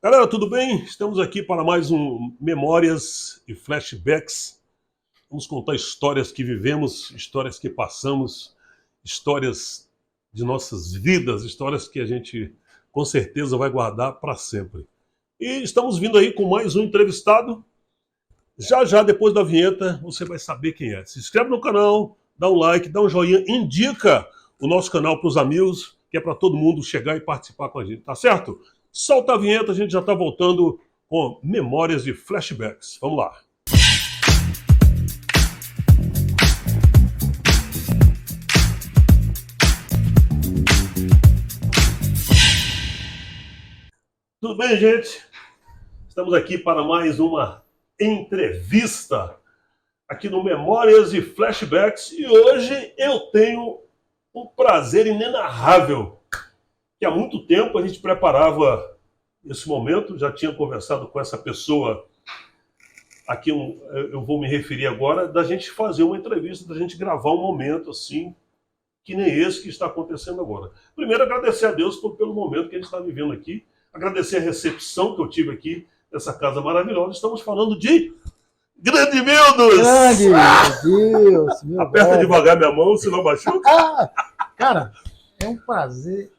Galera, tudo bem? Estamos aqui para mais um Memórias e Flashbacks. Vamos contar histórias que vivemos, histórias que passamos, histórias de nossas vidas, histórias que a gente com certeza vai guardar para sempre. E estamos vindo aí com mais um entrevistado. Já já, depois da vinheta, você vai saber quem é. Se inscreve no canal, dá um like, dá um joinha, indica o nosso canal para os amigos, que é para todo mundo chegar e participar com a gente, tá certo? Solta a vinheta, a gente já está voltando com Memórias e Flashbacks. Vamos lá. Tudo bem, gente? Estamos aqui para mais uma entrevista aqui no Memórias e Flashbacks e hoje eu tenho um prazer inenarrável que há muito tempo a gente preparava esse momento, já tinha conversado com essa pessoa a quem eu vou me referir agora, da gente fazer uma entrevista, da gente gravar um momento assim, que nem esse que está acontecendo agora. Primeiro, agradecer a Deus pelo momento que a gente está vivendo aqui, agradecer a recepção que eu tive aqui nessa casa maravilhosa. Estamos falando de Grande Mildos! Grande, meu Deus! Meu Aperta velho. devagar minha mão, senão machuca. Cara, é um prazer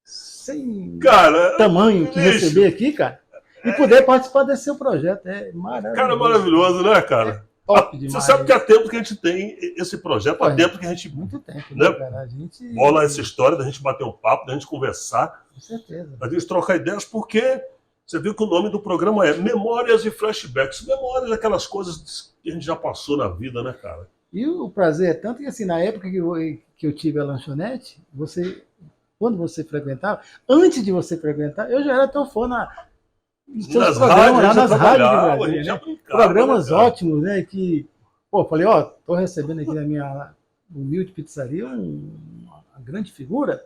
sem Cara, tamanho te bicho, receber aqui, cara, e poder participar desse seu projeto. É maravilhoso. cara, maravilhoso, né, cara? Top demais. Você sabe que há tempo que a gente tem esse projeto, há tempo que a gente Muito tempo, né, cara? A gente bola essa história, da gente bater um papo, da gente conversar, com certeza. da gente trocar ideias, porque você viu que o nome do programa é Memórias e Flashbacks. Memórias, aquelas coisas que a gente já passou na vida, né, cara? E o prazer é tanto que, assim, na época que eu tive a lanchonete, quando você frequentava, antes de você frequentar, eu já era teu fã nos seus programas lá nas rádios do Brasil, né? Programas ótimos, né? Que, pô, falei, ó, tô recebendo aqui na minha humilde pizzaria uma grande figura,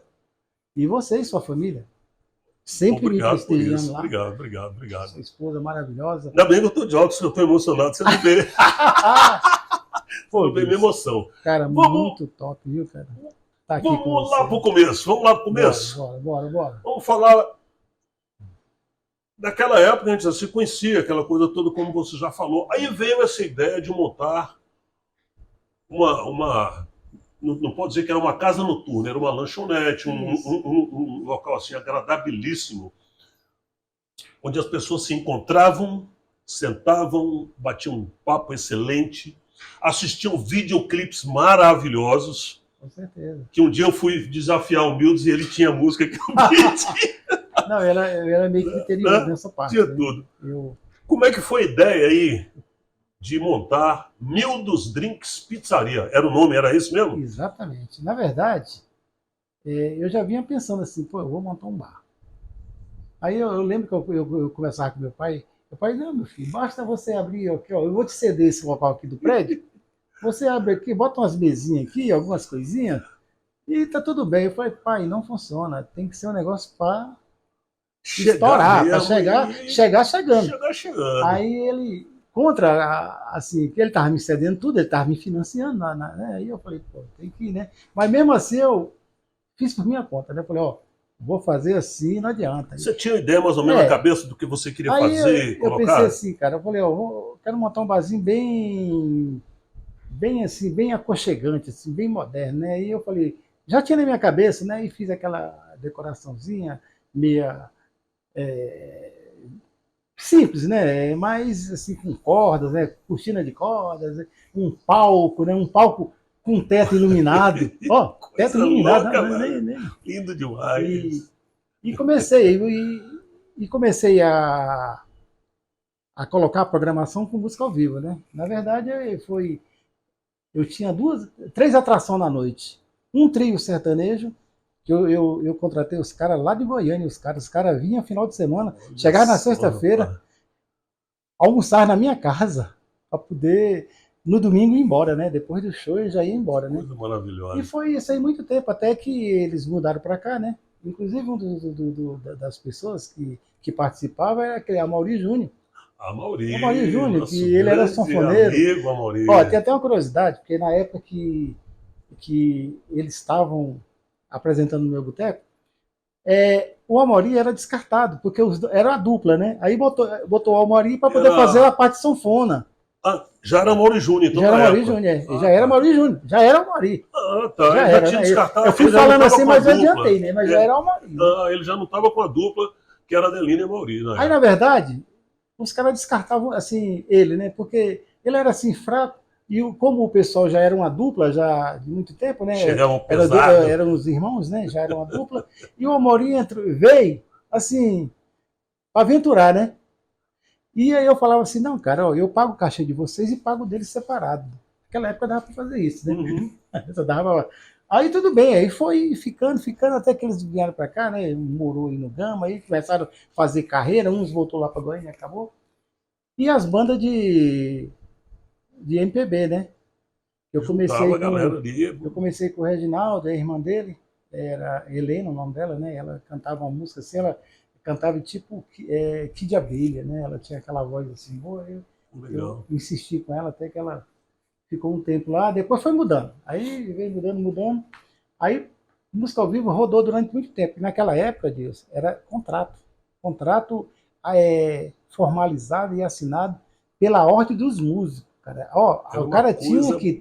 e você e sua família. Sempre me prestigiando lá. Obrigado. Sua esposa maravilhosa. Ainda bem que eu tô de óculos, que eu tô emocionado, você não vê. Pô, não vê minha emoção. Cara, muito top, viu, cara? Tá aqui Vamos lá pro começo, Bora. Vamos falar daquela época, a gente já se conhecia, aquela coisa toda, como você já falou. Aí veio essa ideia de montar não pode dizer que era uma casa noturna, era uma lanchonete, um local assim agradabilíssimo, onde as pessoas se encontravam, sentavam, batiam um papo excelente, assistiam videoclipes maravilhosos. Com certeza. Que um dia eu fui desafiar o Mildes e ele tinha música que eu pedi. Não, eu era meio criterioso nessa parte. Tinha né? tudo. Como é que foi a ideia aí de montar Mildos Drinks Pizzaria? Era o nome, era esse mesmo? Exatamente. Na verdade, eu já vinha pensando assim, pô, eu vou montar um bar. Aí eu lembro que eu conversava com meu pai. Meu pai, não, meu filho, basta você abrir aqui, ó, eu vou te ceder esse local aqui do prédio. Você abre aqui, bota umas mesinhas aqui, algumas coisinhas, e tá tudo bem. Eu falei, pai, não funciona. Tem que ser um negócio para estourar, para chegar chegando. Aí ele, assim, que ele estava me cedendo tudo, ele estava me financiando, né? Aí eu falei, pô, tem que ir, né? Mas mesmo assim eu fiz por minha conta, né? Eu falei, ó, vou fazer assim, não adianta. Você tinha ideia mais ou menos na cabeça do que você queria fazer? Eu pensei assim, cara, eu falei, ó, eu quero montar um barzinho bem assim, bem aconchegante, assim, bem moderno, né? E eu falei, já tinha na minha cabeça, né? E fiz aquela decoraçãozinha meia simples, né? Mas assim, com cordas, né? Cortina de cordas, né? Um palco, né? Um palco com teto iluminado. Ó, teto iluminado, louca, nem. Lindo demais. E comecei a colocar a programação com música ao vivo, né? Na verdade, eu tinha 3 atrações na noite. Um trio sertanejo, que eu contratei os caras lá de Goiânia, os caras vinham final de semana, chegavam na sexta-feira, almoçar na minha casa, para poder, no domingo, ir embora, né? Depois do show, eu já ia embora, né? Coisa maravilhosa. E foi isso aí muito tempo, até que eles mudaram para cá, né? Inclusive, das pessoas que participavam era aquele Amaury Júnior. Amaury Júnior, que ele era sanfoneiro. Amigo, Amaury. Ó, tem até uma curiosidade, porque na época que eles estavam apresentando no meu boteco, O Amaury era descartado, porque era a dupla, né? Aí botou o Amaury para poder fazer Era... a parte sanfona. Ah, já era Mauro Júnior, então, Já era na Amaury época. Júnior, Ah, já era tá. Amaury Júnior, já era Amaury. Ah, tá. Já Ele já era, tinha né? Eu descartado, fui ele já não falando estava assim, com a mas eu dupla. adiantei, né? Mas já era o Amaury, né? Ah, ele já não estava com a dupla, que era Adelina e Mauri, na Aí, na época. verdade, os caras descartavam assim ele, né? Porque ele era assim fraco e como o pessoal já era uma dupla já de muito tempo, né? Chegavam pesado. Eram os irmãos, né? Já era uma dupla e o Amaury veio assim para aventurar, né? E aí eu falava assim, não, cara, ó, eu pago o cachê de vocês e pago o deles separado. Naquela época dava para fazer isso, né? Uhum. Só dava... Aí tudo bem, aí foi ficando, até que eles vieram para cá, né? Morou aí no Gama, aí começaram a fazer carreira, uns voltou lá para Goiânia, acabou. E as bandas de MPB, né? Eu Juntava comecei a com galera ali. eu comecei com o Reginaldo, a irmã dele, era Helena o nome dela, né? Ela cantava uma música assim, ela cantava tipo Kid Abelha, né? Ela tinha aquela voz assim, boa. Eu Legal. insisti com ela até que ela ficou um tempo lá, depois foi mudando. Aí veio mudando, mudando. Aí música ao vivo rodou durante muito tempo. E naquela época, Deus, era contrato. Contrato formalizado e assinado pela ordem dos músicos. Cara. Ó, Era uma coisa, a o cara tinha que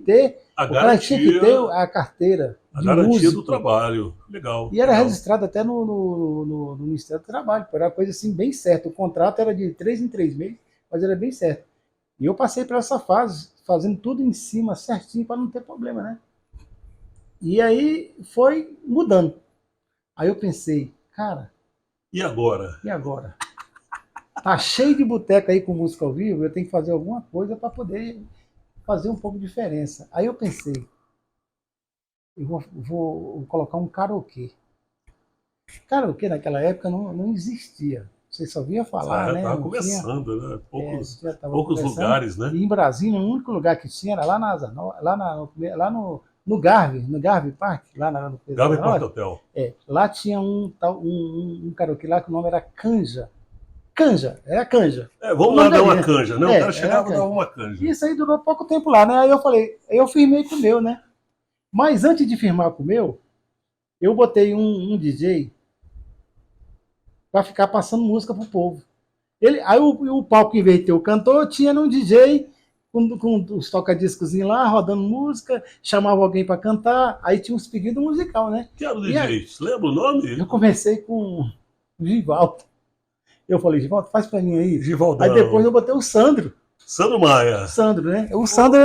garantia, ter a carteira a de garantia do músico. trabalho. Legal, E era legal. registrado até no Ministério do Trabalho. Era uma coisa assim bem certa. O contrato era de 3 em 3 meses, mas era bem certo. E eu passei por essa fase, fazendo tudo em cima, certinho, para não ter problema, né? E aí foi mudando. Aí eu pensei, cara, E agora? e agora? Tá cheio de boteca aí com música ao vivo, eu tenho que fazer alguma coisa para poder fazer um pouco de diferença. Aí eu pensei, eu vou colocar um karaokê. Karaokê naquela época não existia. Você só via falar, Já né? estava Não tinha, começando, né? já estava Poucos começando. lugares, né? E em Brasília, o único lugar que tinha era lá na Asa lá, lá no Garvey, no Garvey Park, lá no Gava e Asa Parque Norte. Hotel. Lá tinha um karaokê lá que o nome era Canja. Canja, era Canja. O Vamos lá nome dar dali, uma né? canja, né? O cara Era chegava e dava Canja. uma canja. Isso aí durou pouco tempo lá, né? Aí eu falei, eu firmei com o meu, né? Mas antes de firmar com o meu, eu botei DJ para ficar passando música pro povo. Aí o palco, em vez de ter o cantor, tinha um DJ com os toca-discos lá, rodando música, chamava alguém para cantar, aí tinha uns pedidos musical, né? Que era o E aí, DJ? Você lembra o nome? eu comecei com o Givaldo. Eu falei, Givaldo, faz para mim aí. Aí depois Givaldão. eu botei o Sandro. Sandro Maia. Sandro, né? O Sandro,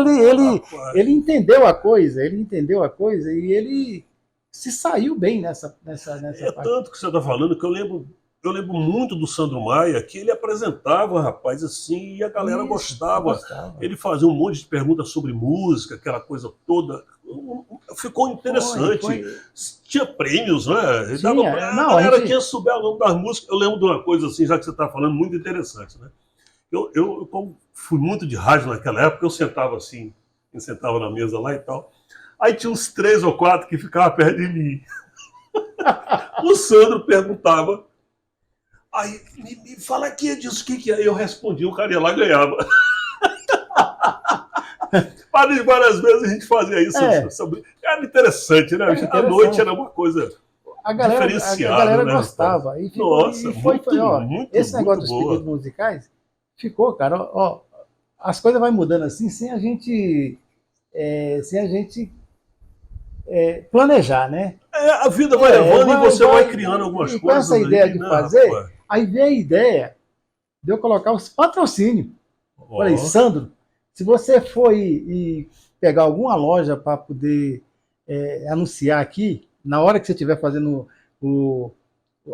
ele entendeu a coisa, e ele se saiu bem nessa parte. Tanto que você está falando que eu lembro muito do Sandro Maia, que ele apresentava, rapaz, assim, e a galera Isso, eu gostava. gostava. Ele fazia um monte de perguntas sobre música, aquela coisa toda. Ficou interessante. Tinha prêmios, né? Ele dava pra galera que ia subir o nome das músicas. Eu lembro de uma coisa assim, já que você está falando, muito interessante, né? Como fui muito de rádio naquela época, eu sentava assim, sentava na mesa lá e tal. Aí tinha uns 3 ou 4 que ficavam perto de mim. O Sandro perguntava. Aí, me fala aqui disso, o que é? Eu respondi, o cara ia lá e ganhava. Várias vezes a gente fazia isso. Era interessante, né? A noite era uma coisa diferenciada. A galera né, gostava. Rapaz? Nossa, muito, esse negócio dos boa. pedidos musicais ficou, cara, ó, as coisas vão mudando assim sem a gente planejar, né? A vida vai levando e você vai criando algumas coisas. Com essa ideia aí, de né, fazer, rapaz? aí veio a ideia de eu colocar os patrocínios. Falei, Sandro, se você for e pegar alguma loja para poder anunciar aqui, na hora que você estiver fazendo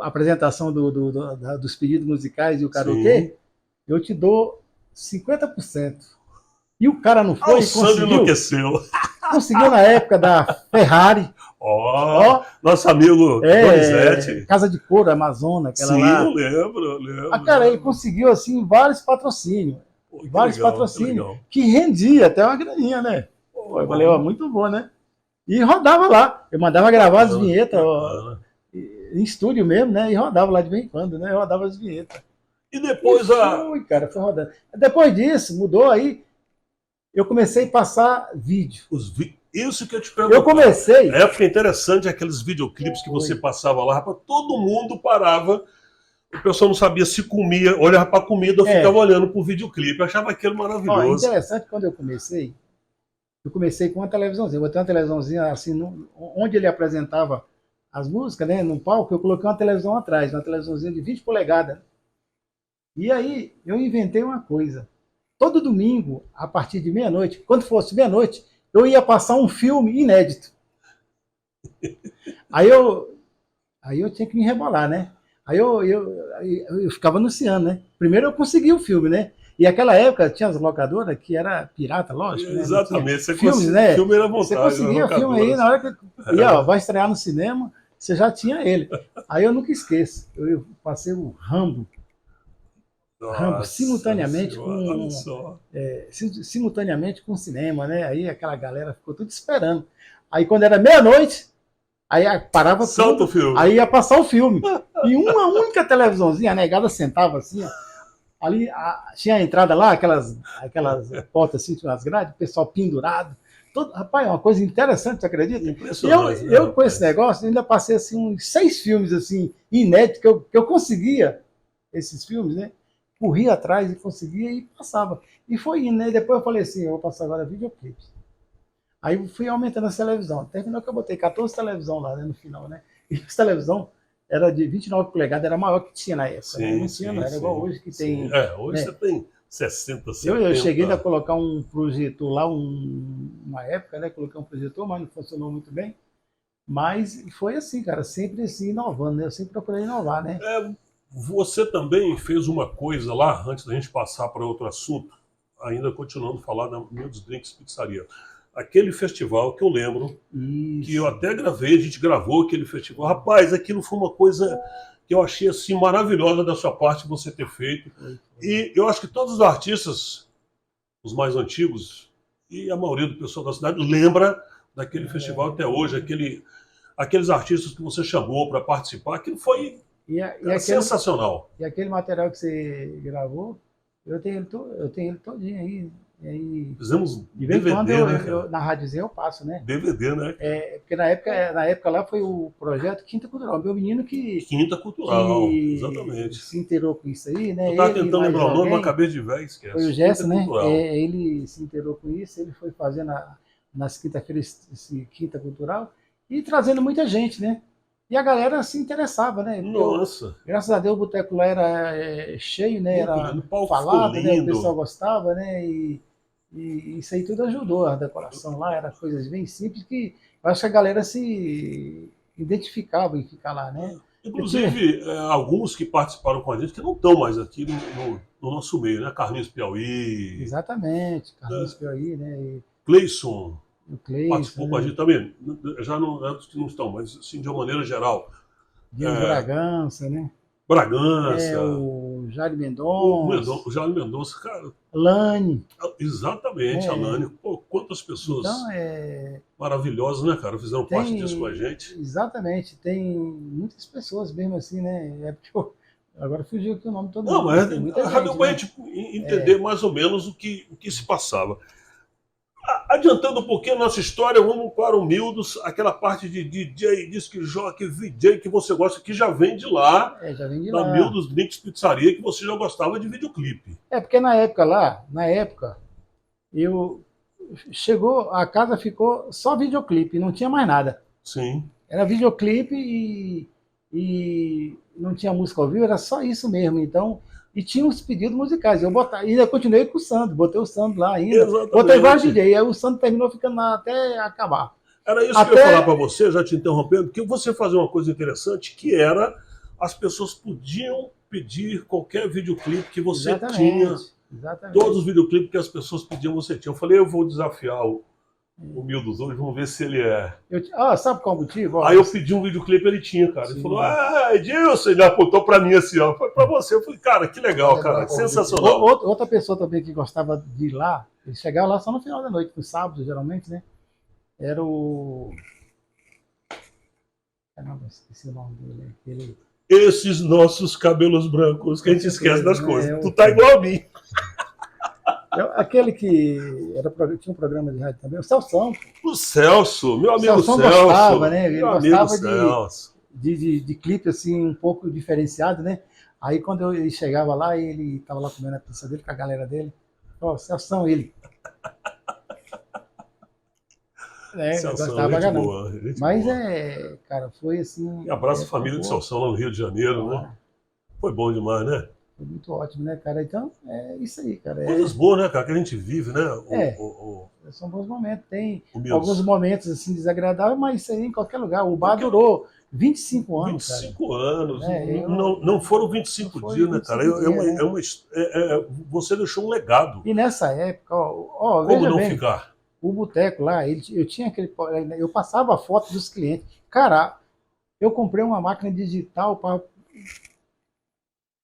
a apresentação dos pedidos musicais e o karaokê, eu te dou 50%. E o cara não foi e conseguiu. Enlouqueceu. Conseguiu na época da Ferrari. Nosso amigo Donizete. Casa de Couro, Amazônia, aquela Sim, lá. eu lembro. Cara, ele conseguiu, assim, vários patrocínios. Vários patrocínios. Que rendia até uma graninha, né? Eu falei, muito bom, né? E rodava lá. Eu mandava gravar as vinhetas em estúdio mesmo, né? E rodava lá de vez em quando, né? Eu rodava as vinhetas. E depois cara, foi rodando. Depois disso, mudou aí. Eu comecei a passar vídeo. Isso que eu te pergunto. Eu comecei. A época interessante, aqueles videoclipes que você passava lá, rapaz, todo mundo parava. O pessoal não sabia se comia, olhava para a comida, eu ficava olhando para o videoclipe. Eu achava aquilo maravilhoso. Interessante, quando eu comecei com uma televisãozinha. Eu botei uma televisãozinha assim, onde ele apresentava as músicas, né, no palco, eu coloquei uma televisão atrás, uma televisãozinha de 20 polegadas. E aí eu inventei uma coisa. Todo domingo, a partir de meia-noite, quando fosse meia-noite, eu ia passar um filme inédito. Aí eu tinha que me rebolar, né? Aí eu ficava anunciando, né? Primeiro eu consegui o filme, né? E naquela época tinha as locadoras que era pirata, lógico, né? Exatamente. Você filmes, né? Filme era vontade, você conseguia filme aí, na hora que vai estrear no cinema, você já tinha ele. Aí eu nunca esqueço. Eu passei o Rambo. Rambo simultaneamente simultaneamente com o cinema, né? Aí aquela galera ficou tudo esperando. Aí quando era meia-noite, aí parava tudo, o filme. Aí ia passar o filme. E uma única televisãozinha, a negada sentava assim, ali tinha a entrada lá, aquelas portas assim, tinha umas grades, o pessoal pendurado. Rapaz, é uma coisa interessante, você acredita? Impressionante. Eu com esse negócio, ainda passei assim, uns 6 filmes assim, inéditos, que eu conseguia esses filmes, né? Corria atrás e conseguia e passava. E foi indo, né? Depois eu falei assim, eu vou passar agora videoclipes. Aí eu fui aumentando a televisão. Terminou que eu botei 14 televisão lá, né, no final, né? E essa televisão era de 29 polegadas, era a maior que tinha na época. Sim, né? Não tinha, não. Era igual hoje que tem... hoje né? você tem 60, 70. Eu cheguei a colocar um projetor lá, uma época, né? Coloquei um projetor, mas não funcionou muito bem. Mas foi assim, cara, sempre assim, inovando, né? Eu sempre procurei inovar, né? Você também fez uma coisa lá, antes da gente passar para outro assunto, ainda continuando a falar da Mildos Drinks Pizzaria. Aquele festival que eu lembro, que eu até gravei, a gente gravou aquele festival. Rapaz, aquilo foi uma coisa que eu achei assim maravilhosa da sua parte você ter feito. E eu acho que todos os artistas, os mais antigos, e a maioria do pessoal da cidade, lembra daquele festival até hoje, aqueles artistas que você chamou para participar, aquilo foi sensacional. E aquele material que você gravou, eu tenho ele todinho aí. E aí fizemos de vez em DVD, quando né? na rádiozinha eu passo, né? DVD, né? Porque na época lá foi o projeto Quinta Cultural. Meu menino Quinta Cultural, exatamente. se inteirou com isso aí, né? Eu estava tentando lembrar o nome, mas acabei de ver, esquece. Foi o Gerson, né? Ele se inteirou com isso, ele foi fazendo nas quinta-feiras esse Quinta Cultural e trazendo muita gente, né? E a galera se interessava, né? Nossa! Graças a Deus o boteco lá era cheio, né? Era falado, né? O pessoal gostava, né? E isso aí tudo ajudou. A decoração lá era coisas bem simples que eu acho que a galera se identificava em ficar lá, né? Inclusive, alguns que participaram com a gente que não estão mais aqui no nosso meio, né? Carlinhos Piauí. Exatamente, Carlinhos Piauí, né? Cleison. Participou com a né? gente também. Já não estão, mas sim, de uma maneira geral. Dias Bragança, né? Bragança. O Jair Mendonça. O Jair Mendonça, cara. Lani. Exatamente, a Lani. Pô, quantas pessoas maravilhosas, né, cara? Fizeram parte disso com a gente. Exatamente. Tem muitas pessoas mesmo assim, né? Agora fugiu aqui o nome todo mundo. Não, mas deu pra né? gente entender mais ou menos o que se passava. Adiantando um pouquinho a nossa história, vamos para o Mildos, aquela parte de DJ, disc jockey, VJ que você gosta, que já vem de lá, já vem de da lá. Mildos Drinks Pizzaria, que você já gostava de videoclipe. Porque na época, a casa ficou só videoclipe, não tinha mais nada. Sim. Era videoclipe e não tinha música ao vivo, era só isso mesmo, então... E tinha uns pedidos musicais. Ainda continuei com o Sandro, botei o Sandro lá ainda. Exatamente. Botei vários DJ, aí o Sandro terminou ficando lá até acabar. Era isso que eu ia falar para você, já te interrompendo, que você fazia uma coisa interessante, que era as pessoas podiam pedir qualquer videoclipe que você tinha. Exatamente. Todos os videoclipes que as pessoas pediam, você tinha. Eu falei, eu vou desafiar o Mildos hoje, vamos ver se ele é. Sabe qual motivo? Aí eu pedi um videoclipe, ele tinha, cara. Ele falou, Edilson, ele apontou pra mim assim, ó. Foi pra você. Eu falei, cara, que legal, cara. Sensacional. Outra pessoa também que gostava de ir lá, ele chegava lá só no final da noite, no sábado, geralmente, né? Era o. Caramba, esqueci o nome dele. Esses nossos cabelos brancos, que a gente esquece das coisas. Tu tá igual a mim. Aquele que tinha um programa de rádio também, o Celso. O Celso, meu O amigo Celso Celso. gostava, né? Ele Meu amigo gostava Celso. de clipe assim, um pouco diferenciado, né? Aí quando ele chegava lá, ele estava lá comendo a pizza dele com a galera dele. Ó, Celso, ele. É, eu Celso, gostava pra gente caramba. boa, gente Mas boa. cara, foi assim. E abraço a família de Ficou, Celso lá no Rio de Janeiro, né? Foi bom demais, né? foi muito ótimo, né, cara? Então, é isso aí, cara. Coisas boas, né, cara, que a gente vive, né? É, são bons momentos. Tem alguns Humildes. momentos assim desagradáveis, mas isso aí em qualquer lugar. O bar durou 25 anos, cara. 25 anos. É, não foram 25 não foi dias, né, cara? 25 dias, né? Você deixou um legado. E nessa época, ó, Como veja não bem, ficar? o boteco lá, eu tinha eu passava a foto dos clientes. Cara, eu comprei uma máquina digital para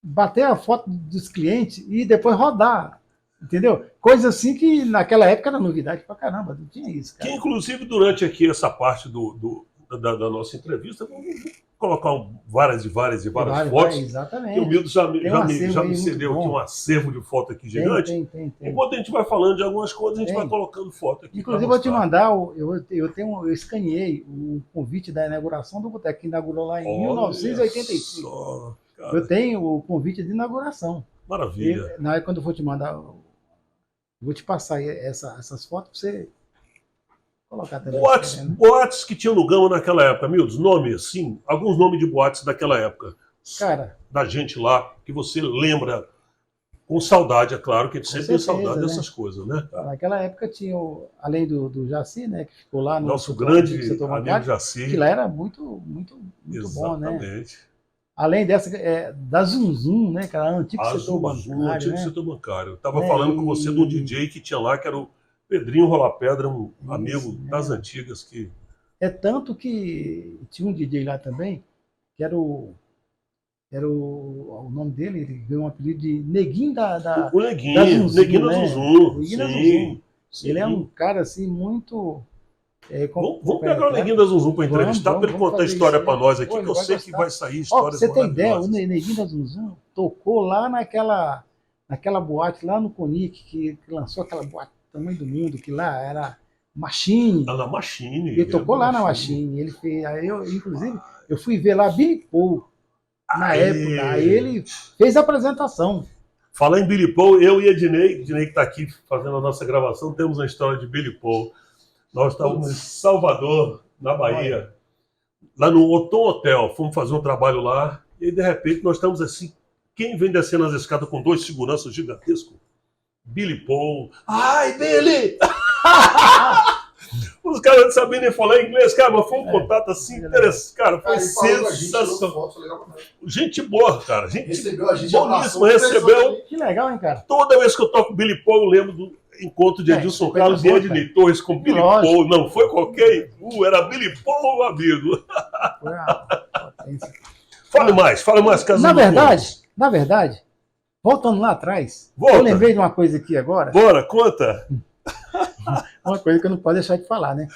bater a foto dos clientes e depois rodar. Entendeu? Coisa assim que naquela época era novidade pra caramba, não tinha isso, Que, cara. inclusive, durante aqui essa parte da nossa entrevista, vamos colocar várias fotos. Exatamente. Que o Milton já, Tem um já, me, acervo já aí me muito cedeu aqui bom. um acervo de foto aqui gigante. Tem. Enquanto a gente vai falando de algumas coisas, a gente Tem. vai colocando foto aqui. Inclusive, vou te mandar, eu escaneei o convite da inauguração do boteco, que inaugurou lá em 1985. Só, Eu tenho o convite de inauguração. Maravilha. Na hora quando eu vou te mandar, eu vou te passar aí essas fotos para você colocar também. Boates que tinham no Gama naquela época, Milton, nomes, sim, alguns nomes de boates daquela época. Cara, da gente lá, que você lembra com saudade, é claro, que a gente sempre tem saudade dessas coisas, né? Naquela época tinha, além do Jaci, né, que ficou lá no nosso grande setor amigo bancário, Jaci. Que lá era muito bom, né? Exatamente. Além dessa, da Zum Zum, né, cara? Antigo setor bancário. Antigo setor bancário. Eu estava falando com você de um DJ que tinha lá, que era o Pedrinho Rolapedra, um amigo das antigas. É tanto que tinha um DJ lá também, que era o nome dele, ele ganhou um apelido de Neguinho o Neguinho, Neguinho da Zuzum. Ele é um cara assim muito. Vamos pegar o Neguinho da Zuzum para entrevistar, para ele contar a história para nós aqui, que eu sei que vai sair histórias maravilhosas. Você tem ideia, o Neguinho da Zuzum tocou lá naquela boate, lá no Conic, que lançou aquela boate do tamanho do mundo, que lá era Machine. Na Machine. Ele tocou lá na Machine. Ele fez, inclusive, eu fui ver lá Billy Paul. Na época, aí ele fez a apresentação. Falar em Billy Paul, eu e a Dinei que está aqui fazendo a nossa gravação, temos a história de Billy Paul. Nós estávamos em Salvador, na Bahia, lá no Otom Hotel. Fomos fazer um trabalho lá e, de repente, nós estamos assim. Quem vem descendo as escadas com 2 seguranças gigantescos? Billy Paul. Ai, Billy! Os caras não sabiam nem falar inglês, cara, mas foi um contato assim interessante. Cara, foi sensacional. Gente boa, cara. Gente recebeu a gente, boníssima, recebeu. Que legal, hein, cara? Toda vez que eu toco Billy Paul, eu lembro do encontro de Edilson Carlos e Ednei Torres com Billy Paul. Não foi qualquer. Era Billy Paul, amigo. Fale mais, Caso. Na verdade, voltando lá atrás, eu lembrei de uma coisa aqui agora. Bora, conta. Uma coisa que eu não posso deixar de falar, né?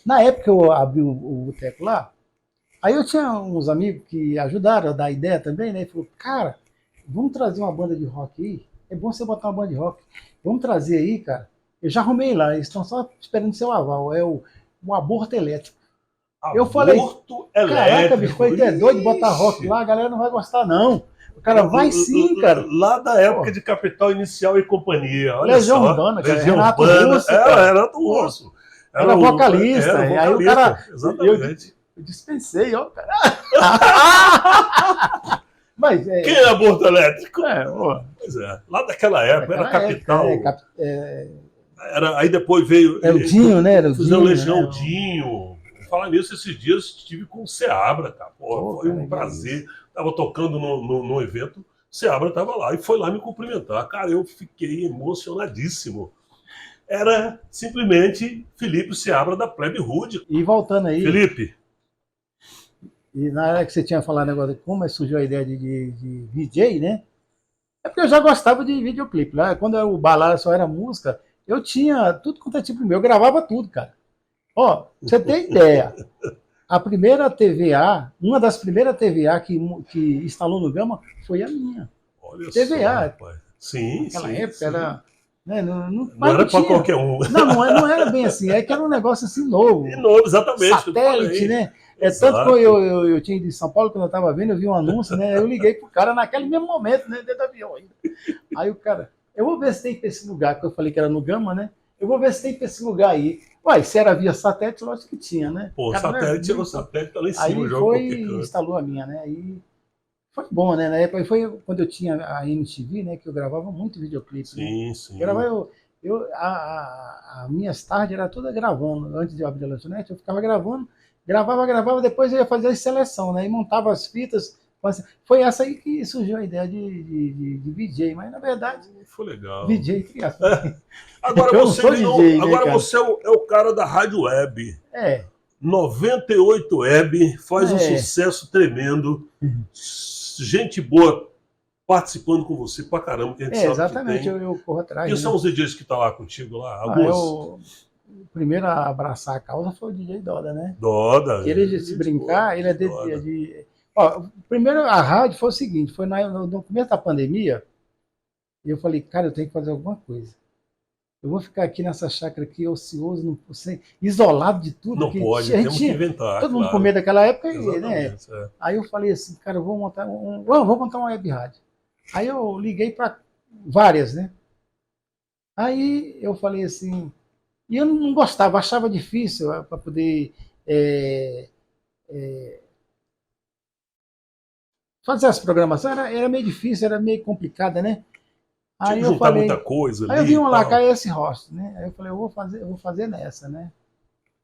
Na época que eu abri o boteco lá, aí eu tinha uns amigos que ajudaram a dar ideia também, né? E falou, cara, vamos trazer uma banda de rock aí. É bom você botar uma banda de rock. Vamos trazer aí, cara. Eu já arrumei lá, eles estão só esperando seu aval. É o Aborto Elétrico. Eu falei, caraca, bicho, foi até doido de botar rock lá, a galera não vai gostar, não. O cara vai sim, cara. Lá da época de Capital Inicial e Companhia. Olha Legião só. Urbana, cara. Legião Renato Urbana. Russo. Renato Russo. Era vocalista. E aí o cara. Exatamente. Eu dispensei, ó, cara. Mas, quem é Aborto Elétrico? Pois é. Lá daquela época era Capital. Aí depois veio. É o Dinho, né? Fizeram Legião Dinho. Falar nisso, esses dias estive com o Seabra, cara. Foi um prazer. Estava tocando no evento, Seabra estava lá e foi lá me cumprimentar. Cara, eu fiquei emocionadíssimo. Era simplesmente Felipe Seabra da Plebe Rude. E voltando aí. Felipe. E na hora que você tinha falado negócio de como surgiu a ideia de VJ, né? É porque eu já gostava de videoclipe. Lá, quando o balada só era música, eu tinha tudo quanto é tipo meu, eu gravava tudo, cara. Ó, você tem ideia. A primeira TVA, uma das primeiras TVA que instalou no Gama foi a minha. Olha TVA. Só, sim, naquela sim, época sim. era né? Não Mas era não para tinha. qualquer um. Não era bem assim, é que era um negócio assim novo. E novo, exatamente. Que eu Satélite, falei. né? Tanto que Exato. eu tinha ido em São Paulo, quando eu estava vendo, eu vi um anúncio, né? Eu liguei pro cara naquele mesmo momento, né? Dentro do avião ainda. Aí o cara, eu vou ver se tem para esse lugar, que eu falei que era no Gama, né? Eu vou ver se tem para esse lugar aí. Uai, se era via satélite, lógico que tinha, né? Pô, o satélite tá lá em cima, Aí joga foi qualquer e canto. instalou a minha, né? Aí foi bom, né? Na época foi quando eu tinha a MTV, né? Que eu gravava muito videoclipe, né? Sim, sim. Gravava as minhas tardes era toda gravando. Antes de eu abrir a lanchonete, eu ficava gravando, gravava, depois eu ia fazer a seleção, né? E montava as fitas. Foi essa aí que surgiu a ideia de VJ, mas na verdade, Foi legal. VJ criança. Agora Eu não você sou me não, DJ, né, agora cara? você é o cara da Rádio Web. É, 98 Web faz um é. sucesso tremendo. Gente boa participando com você pra caramba, que a gente sabe que Exatamente, tem. eu corro atrás, Quem são né? os DJs que estão lá contigo lá? Ah, Alguns? o primeiro a abraçar a causa foi o DJ Doda, né? Doda. Ele, se Gente boa, brincar, ele é DJ Doda. Ó, primeiro a rádio foi o seguinte, foi no começo da pandemia, e eu falei, cara, eu tenho que fazer alguma coisa. Eu vou ficar aqui nessa chácara aqui, ocioso, isolado de tudo, Não porque pode, a gente temos que tinha, inventar, todo mundo com claro. medo daquela época, né? Exatamente. É. Aí eu falei assim, cara, eu vou montar uma web rádio. Aí eu liguei para várias, né? Aí eu falei assim, e eu não gostava, achava difícil para poder é, fazer as programações, era meio difícil, era meio complicada, né? Tinha Aí que eu juntar muita falei, coisa aí eu ali vi e uma lá, tal. KS Host, né? Aí eu falei, eu vou fazer nessa, né?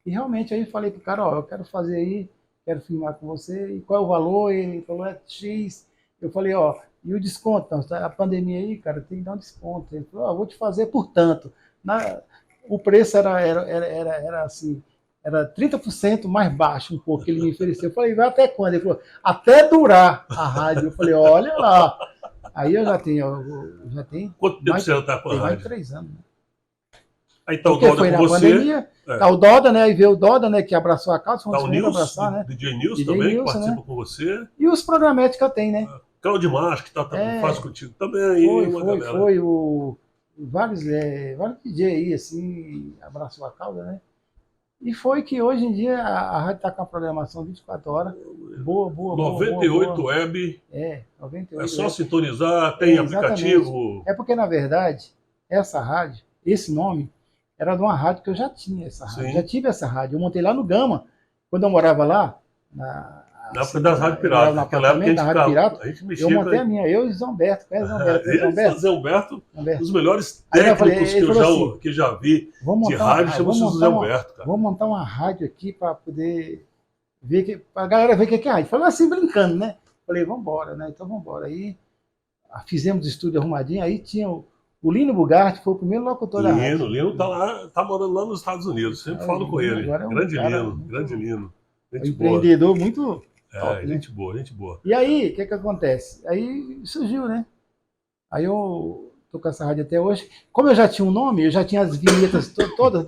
E realmente aí eu falei pro cara, ó, eu quero fazer aí, quero filmar com você, e qual é o valor? Ele falou, é X. Eu falei, ó, e o desconto? Não, a pandemia aí, cara, tem que dar um desconto. Ele falou, ó, vou te fazer por tanto. O preço era assim, era 30% mais baixo um pouco que ele me ofereceu. Eu falei, vai até quando? Ele falou, até durar a rádio. Eu falei, olha lá. Aí eu já tenho Quanto tempo você já está com a tem mais de rádio? 3 anos. Né? Aí tá o Porque Doda foi com na você. pandemia, tá É. o Doda, né? E veio o Doda, né? Que abraçou a causa, foi um Tá dos o primeiros a Nils, abraçar, né? DJ Nils DJ também, que Nilson, participa né? com você. E os programetes que eu tenho, né? Claudio Marques, que faz É, contigo também aí, uma galera. foi. Vários DJ aí, assim, abraçou a causa, né? E foi que hoje em dia a rádio está com a programação 24 horas. Boa, boa, boa, boa, 98 boa. Web, É, é 98 só é. sintonizar, tem Exatamente. aplicativo. É porque, na verdade, essa rádio, esse nome, era de uma rádio que eu já tinha essa rádio. Já Sim. tive essa rádio. Eu montei lá no Gama, quando eu morava lá, Na época das rádios eu morava piratas, no naquela época a apartamento gente da Rádio ficava, Pirata, a gente eu mexia com. montei a minha, eu e Zé Humberto. Conhece Zé Humberto? Conhece Zé Humberto? Zé Humberto, um Humberto. dos melhores Aí eu falei, técnicos ele falou assim, que já vi vamos de montar rádio, chama-se José Humberto, cara. vamos montar uma rádio aqui para poder ver, para a galera ver o que é rádio. Falou assim, brincando, né? Falei, vamos embora, né? Então vamos embora. Aí fizemos o estúdio arrumadinho, aí tinha o Lino Bugatti, foi o primeiro locutor da rádio. Lino tá lá, tá morando lá nos Estados Unidos, sempre falo com ele. Agora é um Grande cara Lino, muito, grande Lino. um Gente boa. empreendedor muito top, né? Gente boa, gente boa. E aí, o que acontece? Aí surgiu, né? Aí eu tô com essa rádio até hoje. Como eu já tinha um nome, eu já tinha as vinhetas todas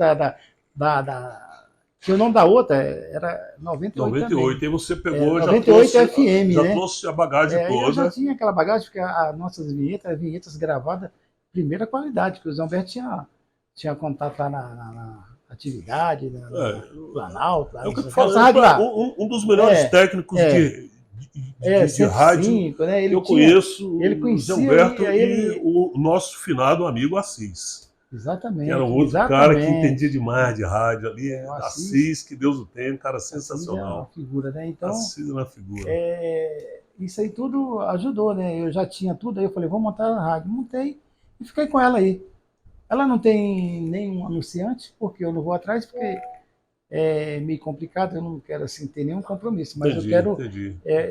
que o nome da outra era 98 98, também. aí você pegou, 98 FM, já né? trouxe a bagagem Aí eu já toda. tinha aquela bagagem, porque as nossas vinhetas gravadas, primeira qualidade, que o Zé Humberto tinha contato lá na atividade, É, Planalto, é o que eu essa falo, rádio lá. um dos melhores técnicos de rádio 105, né? eu conheço ele o Zé conhecia Humberto ele, e o nosso finado amigo Assis. exatamente. Que era um outro cara que entendia demais de rádio ali. Assis, que Deus o tenha, um cara sensacional. Assis é uma figura, né? Então, Assis é uma figura. Isso aí tudo ajudou, né? Eu já tinha tudo, aí eu falei, vou montar a rádio. Montei e fiquei com ela aí. Ela não tem nenhum anunciante, porque eu não vou atrás, porque é meio complicado, eu não quero assim, ter nenhum compromisso, mas eu quero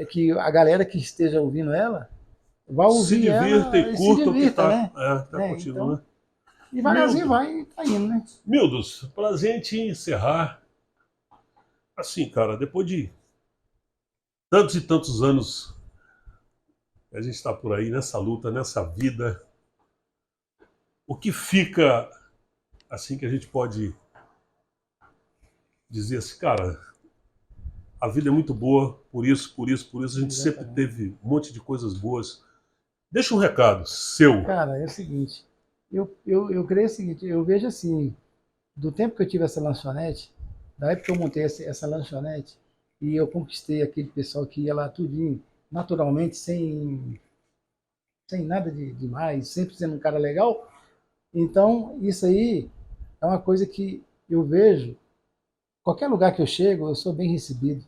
que a galera que esteja ouvindo ela vá ouvir se divirta ela e curta o que está né? contigo, então, né? E devagarzinho vai, tá indo, né? Mildos, pra gente encerrar, assim, cara, depois de tantos e tantos anos a gente está por aí nessa luta, nessa vida, o que fica, assim, que a gente pode dizer assim, cara, a vida é muito boa, por isso, a gente sempre teve um monte de coisas boas. Deixa um recado seu. Cara, é o seguinte, eu creio o seguinte, eu vejo assim, do tempo que eu tive essa lanchonete, da época que eu montei essa lanchonete, e eu conquistei aquele pessoal que ia lá tudinho, naturalmente, sem nada de demais, sempre sendo um cara legal. Então, isso aí é uma coisa que eu vejo, qualquer lugar que eu chego, eu sou bem recebido.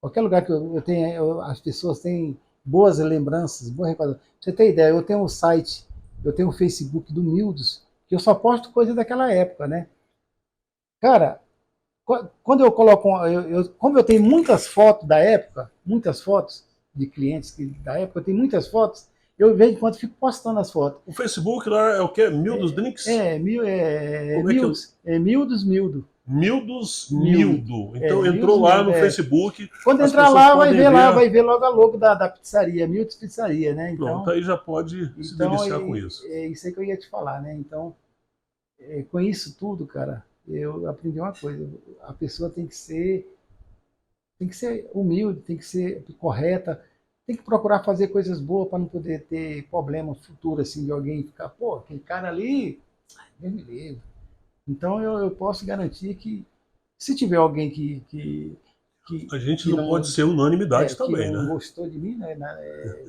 Qualquer lugar que eu tenho, as pessoas têm boas lembranças, boas recordações. Pra você ter ideia, eu tenho um site, eu tenho um Facebook do Mildos, que eu só posto coisa daquela época, né? Cara, quando eu coloco, como eu tenho muitas fotos da época, muitas fotos de clientes da época, eu tenho muitas fotos, eu de vez em quando fico postando as fotos. O Facebook lá é o quê? Mildos Drinks? Como é que é? Mildo. Mildos Mildo. Mildo. Então Mildos entrou lá Mildo, no Facebook, quando as entrar pessoas lá, podem ver. vai ver logo a logo da pizzaria, Mildos Pizzaria, né? Pronto, Então, aí já pode se deliciar com isso. é isso aí que eu ia te falar, né? Então, com isso tudo, cara, eu aprendi uma coisa, a pessoa tem que ser humilde, tem que ser correta, tem que procurar fazer coisas boas para não poder ter problema futuro assim de alguém ficar, pô, aquele cara ali, Deus me livre. Então eu posso garantir que se tiver alguém A gente que não não, pode ser unanimidade que também, não né? gostou de mim, né,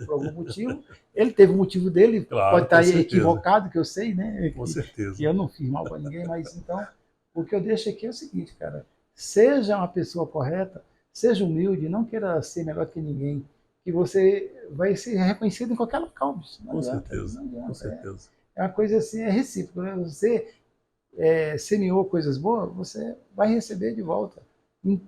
por algum motivo, ele teve o motivo dele, Claro, pode com estar certeza. equivocado, que eu sei, né? Com Que certeza. eu não fiz mal para ninguém, mas então o que eu deixo aqui é o seguinte, cara, seja uma pessoa correta, seja humilde, não queira ser melhor que ninguém, que você vai ser reconhecido em qualquer local, bicho. Não Com adianta, certeza. não adianta. Com certeza. É uma coisa assim, é recíproco, né? Você semeou coisas boas, você vai receber de volta. Em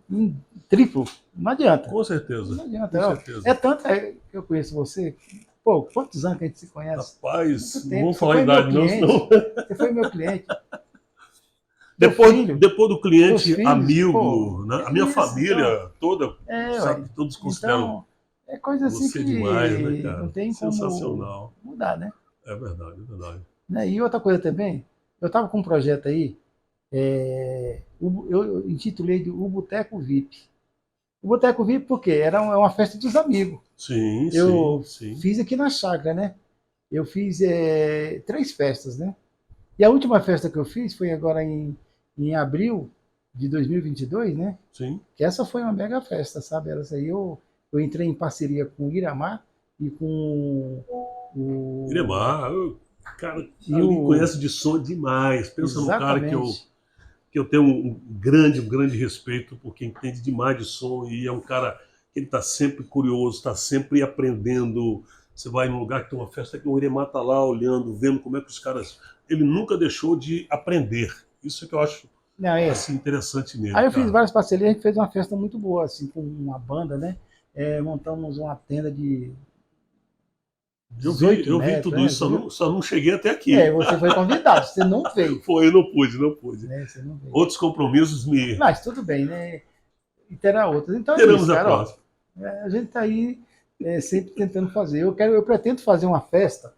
triplo. Não adianta. Com certeza. Não adianta. Com Ó, certeza. é tanto que eu conheço você. Pô, quantos anos que a gente se conhece? Rapaz, Muito não tempo. vamos Você falar foi a meu idade, não, cliente. senão. Você foi meu cliente. Meu filho, Depois do seus cliente filhos, pô, amigo, né? A minha isso, família então, toda, ué. sabe, todos consideram Então, é coisa assim você demais, né, que não cara? tem como Sensacional. mudar, né? É verdade, é verdade. Né? E outra coisa também, eu estava com um projeto aí, eu intitulei de O Boteco VIP. O Boteco VIP por quê? Era uma festa dos amigos. Sim, sim, Eu sim. fiz aqui na chácara, né? Eu fiz 3 festas, né? E a última festa que eu fiz foi agora em abril de 2022, né? Sim. Que essa foi uma mega festa, sabe? Essa aí eu entrei em parceria com o Iramar e com o... Iremar, cara, E ali o... conhece de som demais. Pensa num cara Exatamente. que eu tenho um grande respeito, porque entende demais de som e é um cara que ele está sempre curioso, está sempre aprendendo. Você vai num lugar que tem uma festa que o Iremar está lá olhando, vendo como é que os caras. Ele nunca deixou de aprender. Isso é que eu acho Não, assim, interessante nele, Aí eu fiz cara. várias parcerias, a gente fez uma festa muito boa, assim, com uma banda, né? Montamos uma tenda de 18 Eu vi metros, tudo né? isso, só não cheguei até aqui. Você foi convidado, você não veio. Foi, eu não pude, não pude. Né? Você não veio. Outros compromissos me. Mas tudo bem, né? E terá outros. Então é Teremos isso, a cara. Ó, próxima. a gente está aí sempre tentando fazer. Eu pretendo fazer uma festa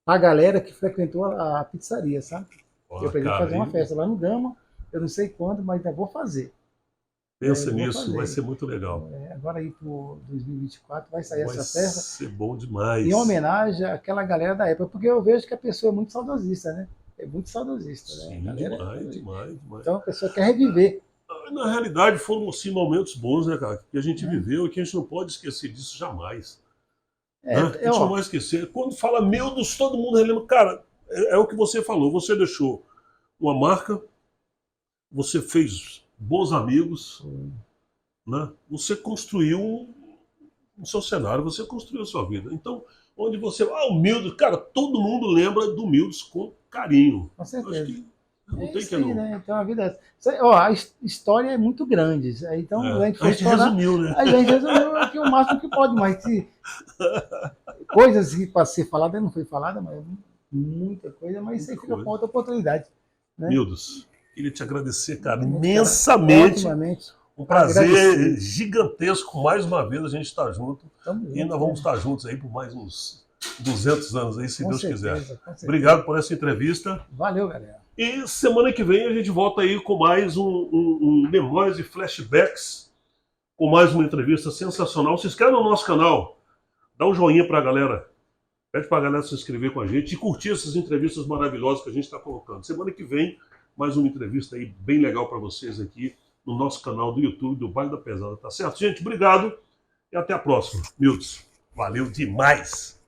para a galera que frequentou a pizzaria, sabe? Eu pretendo Cara, fazer uma festa lá no Gama, eu não sei quando, mas ainda vou fazer. pensa Eu vou nisso, fazer. vai ser muito legal. Agora aí por 2024 vai sair Vai essa festa. ser bom demais. Em homenagem àquela galera da época, porque eu vejo que a pessoa é muito saudosista, né? É muito saudosista, né? Sim, Galera, demais. então a pessoa quer reviver. Na realidade, foram sim momentos bons, né, cara? Que a gente viveu e que a gente não pode esquecer disso jamais. Né? A gente não vai esquecer. Quando fala meu Deus, todo mundo relembra. Cara, é o que você falou. Você deixou uma marca, você fez bons amigos, né? Você construiu o seu cenário, você construiu a sua vida. Então, onde você. Ah, o Mildos, cara, todo mundo lembra do Mildos com carinho. Com certeza. Acho que não tem isso que aí, não. né? Então a vida a história é muito grande. Então a gente resumiu, né? A gente resumiu aqui o máximo que pode, mas coisas que para ser falada não foi falada, mas muita coisa, mas isso aí fica para outra oportunidade. Né? Mildos, queria te agradecer, cara, imensamente. Um prazer gigantesco, mais uma vez, a gente está junto. E nós vamos estar juntos aí por mais uns 200 anos aí, se Deus quiser. Obrigado por essa entrevista. Valeu, galera. E semana que vem a gente volta aí com mais um Memórias e Flashbacks, com mais uma entrevista sensacional. Se inscreve no nosso canal, dá um joinha pra galera Pede pra galera se inscrever com a gente e curtir essas entrevistas maravilhosas que a gente está colocando. Semana que vem, mais uma entrevista aí bem legal para vocês aqui no nosso canal do YouTube do Baile da Pesada, tá certo? Gente, obrigado e até a próxima. Milton, valeu demais!